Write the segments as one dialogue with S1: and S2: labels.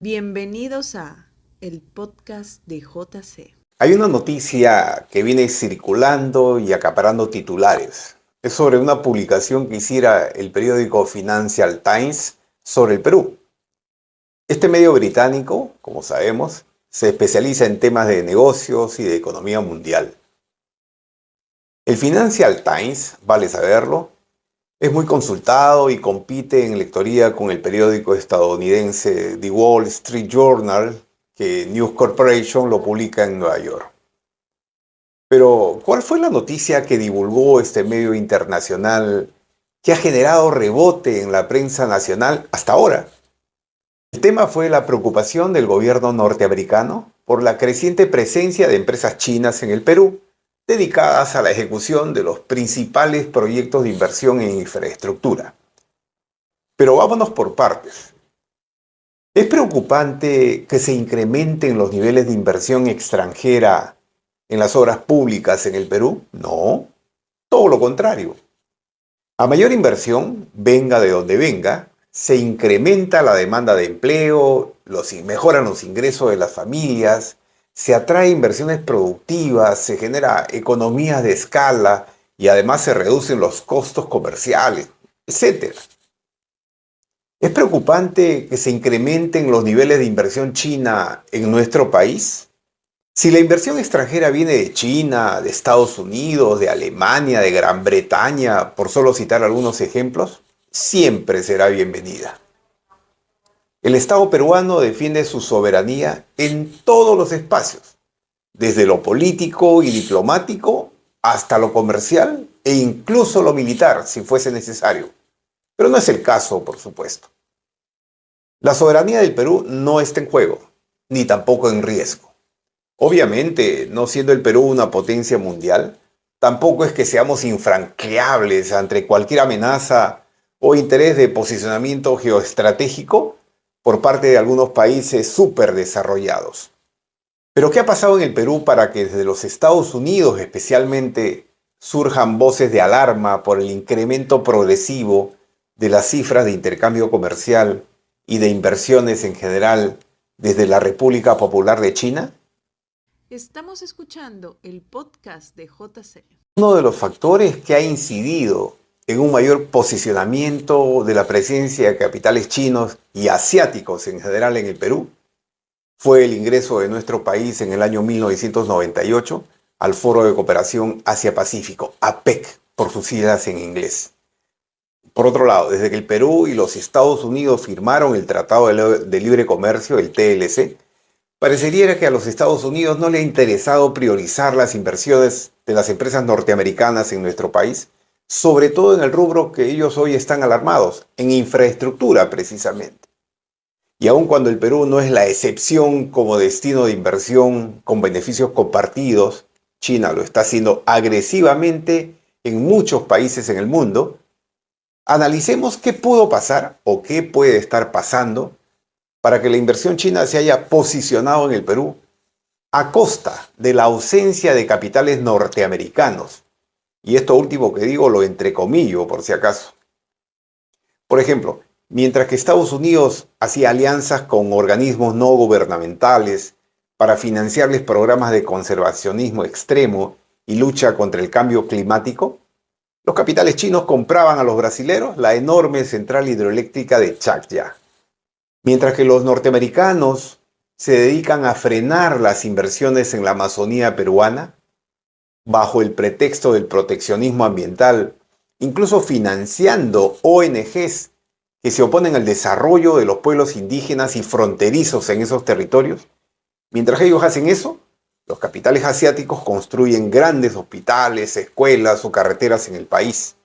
S1: Bienvenidos a el podcast de JC.
S2: Hay una noticia que viene circulando y acaparando titulares. Es sobre una publicación que hiciera el periódico Financial Times sobre el Perú. Este medio británico, como sabemos, se especializa en temas de negocios y de economía mundial. El Financial Times, vale saberlo, es muy consultado y compite en lectoría con el periódico estadounidense The Wall Street Journal, que News Corporation lo publica en Nueva York. Pero, ¿cuál fue la noticia que divulgó este medio internacional que ha generado rebote en la prensa nacional hasta ahora? El tema fue la preocupación del gobierno norteamericano por la creciente presencia de empresas chinas en el Perú, dedicadas a la ejecución de los principales proyectos de inversión en infraestructura. Pero vámonos por partes. ¿Es preocupante que se incrementen los niveles de inversión extranjera en las obras públicas en el Perú? No, todo lo contrario. A mayor inversión, venga de donde venga, se incrementa la demanda de empleo, mejoran los ingresos de las familias, se atrae inversiones productivas, se genera economías de escala y además se reducen los costos comerciales, etc. ¿Es preocupante que se incrementen los niveles de inversión china en nuestro país? Si la inversión extranjera viene de China, de Estados Unidos, de Alemania, de Gran Bretaña, por solo citar algunos ejemplos, siempre será bienvenida. El Estado peruano defiende su soberanía en todos los espacios, desde lo político y diplomático hasta lo comercial e incluso lo militar, si fuese necesario. Pero no es el caso, por supuesto. La soberanía del Perú no está en juego, ni tampoco en riesgo. Obviamente, no siendo el Perú una potencia mundial, tampoco es que seamos infranqueables ante cualquier amenaza o interés de posicionamiento geoestratégico por parte de algunos países superdesarrollados. Pero ¿qué ha pasado en el Perú para que desde los Estados Unidos especialmente surjan voces de alarma por el incremento progresivo de las cifras de intercambio comercial y de inversiones en general desde la República Popular de China?
S1: Estamos escuchando el podcast de JC.
S2: Uno de los factores que ha incidido en un mayor posicionamiento de la presencia de capitales chinos y asiáticos en general en el Perú fue el ingreso de nuestro país en el año 1998 al Foro de Cooperación Asia-Pacífico, APEC, por sus siglas en inglés. Por otro lado, desde que el Perú y los Estados Unidos firmaron el Tratado de Libre Comercio, el TLC, parecería que a los Estados Unidos no le ha interesado priorizar las inversiones de las empresas norteamericanas en nuestro país, sobre todo en el rubro que ellos hoy están alarmados, en infraestructura precisamente. Y aun cuando el Perú no es la excepción como destino de inversión con beneficios compartidos, China lo está haciendo agresivamente en muchos países en el mundo, analicemos qué pudo pasar o qué puede estar pasando para que la inversión china se haya posicionado en el Perú a costa de la ausencia de capitales norteamericanos. Y esto último que digo lo entrecomillo por si acaso. Por ejemplo, mientras que Estados Unidos hacía alianzas con organismos no gubernamentales para financiarles programas de conservacionismo extremo y lucha contra el cambio climático, los capitales chinos compraban a los brasileros la enorme central hidroeléctrica de Chacya. Mientras que los norteamericanos se dedican a frenar las inversiones en la Amazonía peruana, bajo el pretexto del proteccionismo ambiental, incluso financiando ONGs que se oponen al desarrollo de los pueblos indígenas y fronterizos en esos territorios. Mientras ellos hacen eso, los capitales asiáticos construyen grandes hospitales, escuelas o carreteras en el país.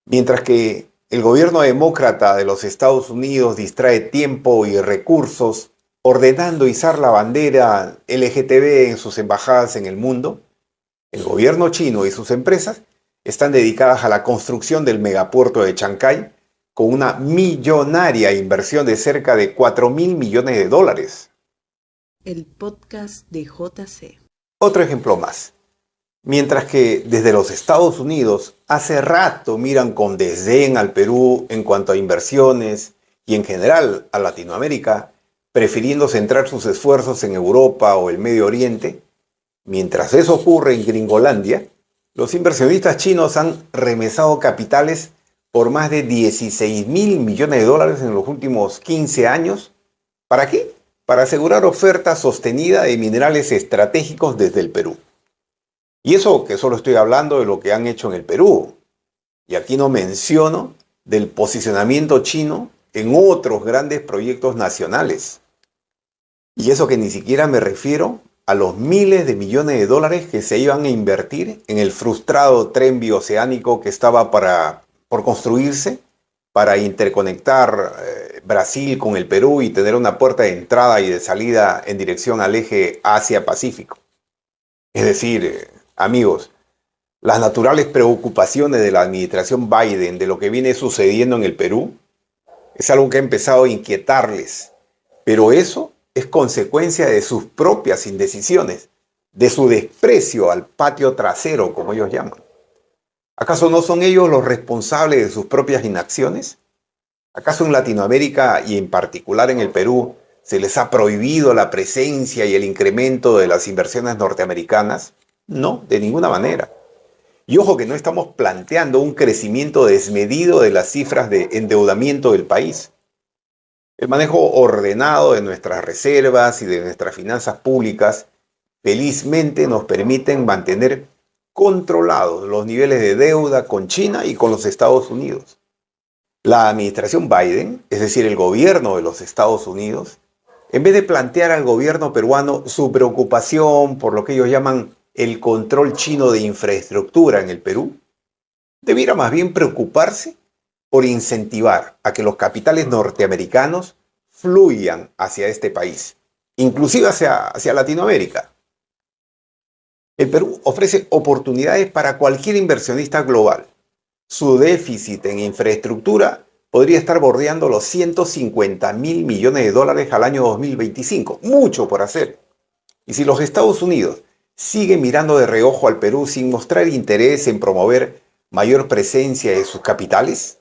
S2: Mientras que el gobierno demócrata de los Estados Unidos distrae tiempo y recursos ordenando izar la bandera LGTB en sus embajadas en el mundo, el gobierno chino y sus empresas están dedicadas a la construcción del megapuerto de Chancay con una millonaria inversión de cerca de 4.000 millones de dólares.
S1: El podcast de JC.
S2: Otro ejemplo más. Mientras que desde los Estados Unidos hace rato miran con desdén al Perú en cuanto a inversiones y en general a Latinoamérica, prefiriendo centrar sus esfuerzos en Europa o el Medio Oriente. Mientras eso ocurre en Gringolandia, los inversionistas chinos han remesado capitales por más de 16 mil millones de dólares en los últimos 15 años. ¿Para qué? Para asegurar oferta sostenida de minerales estratégicos desde el Perú. Y eso que solo estoy hablando de lo que han hecho en el Perú. Y aquí no menciono del posicionamiento chino en otros grandes proyectos nacionales. Y eso que ni siquiera me refiero a los miles de millones de dólares que se iban a invertir en el frustrado tren bioceánico que estaba por construirse para interconectar Brasil con el Perú y tener una puerta de entrada y de salida en dirección al eje Asia-Pacífico. Es decir, amigos, las naturales preocupaciones de la administración Biden de lo que viene sucediendo en el Perú es algo que ha empezado a inquietarles, pero eso es consecuencia de sus propias indecisiones, de su desprecio al patio trasero, como ellos llaman. ¿Acaso no son ellos los responsables de sus propias inacciones? ¿Acaso en Latinoamérica y en particular en el Perú se les ha prohibido la presencia y el incremento de las inversiones norteamericanas? No, de ninguna manera. Y ojo que no estamos planteando un crecimiento desmedido de las cifras de endeudamiento del país. El manejo ordenado de nuestras reservas y de nuestras finanzas públicas felizmente nos permiten mantener controlados los niveles de deuda con China y con los Estados Unidos. La administración Biden, es decir, el gobierno de los Estados Unidos, en vez de plantear al gobierno peruano su preocupación por lo que ellos llaman el control chino de infraestructura en el Perú, debiera más bien preocuparse por incentivar a que los capitales norteamericanos fluyan hacia este país, inclusive hacia Latinoamérica. El Perú ofrece oportunidades para cualquier inversionista global. Su déficit en infraestructura podría estar bordeando los 150 mil millones de dólares al año 2025. Mucho por hacer. Y si los Estados Unidos siguen mirando de reojo al Perú sin mostrar interés en promover mayor presencia de sus capitales,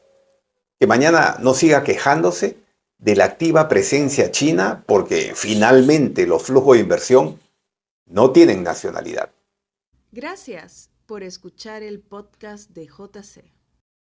S2: que mañana no siga quejándose de la activa presencia china porque finalmente los flujos de inversión no tienen nacionalidad.
S1: Gracias por escuchar el podcast de JC.